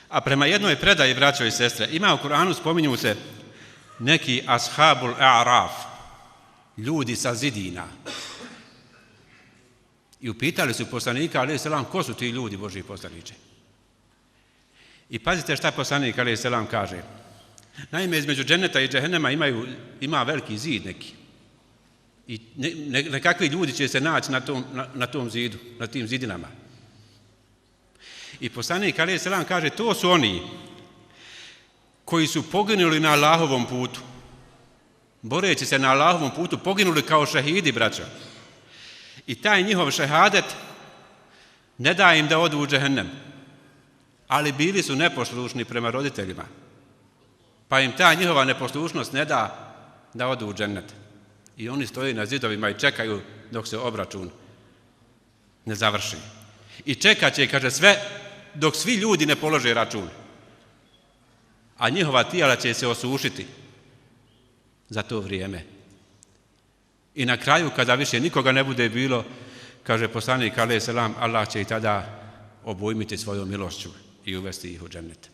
A prema jednoj predaji, braćo i sestre, ima u Kur'anu, spominju se neki ashabul a'raf, ljudi sa zidina. I upitali su poslanika, alejhi selam, ko su ti ljudi, Božji poslaniče? I pazite šta poslanik, alejhi selam, kaže. Naime, između dženeta i džehennema ima veliki zid neki. I nekakvi ljudi će se naći na tom zidu, na tim zidinama. I poslanik, alejhi selam, kaže, to su oni koji su poginuli na Allahovom putu. Boreći se na Allahovom putu, poginuli kao šehidi, braćo. I taj njihov šehadet ne da im da odu u džehennem. Ali bili su neposlušni prema roditeljima. Pa im ta njihova neposlušnost ne da odu u džennet. I oni stoje na zidovima i čekaju dok se obračun ne završi. I čekat će, kaže, sve dok svi ljudi ne polože račun. A njihova tijela će se osušiti za to vrijeme. I na kraju, kada više nikoga ne bude bilo, kaže poslanik alejhi selam, Allah će ih tada obujmiti svojom milošću i uvesti ih u džennet.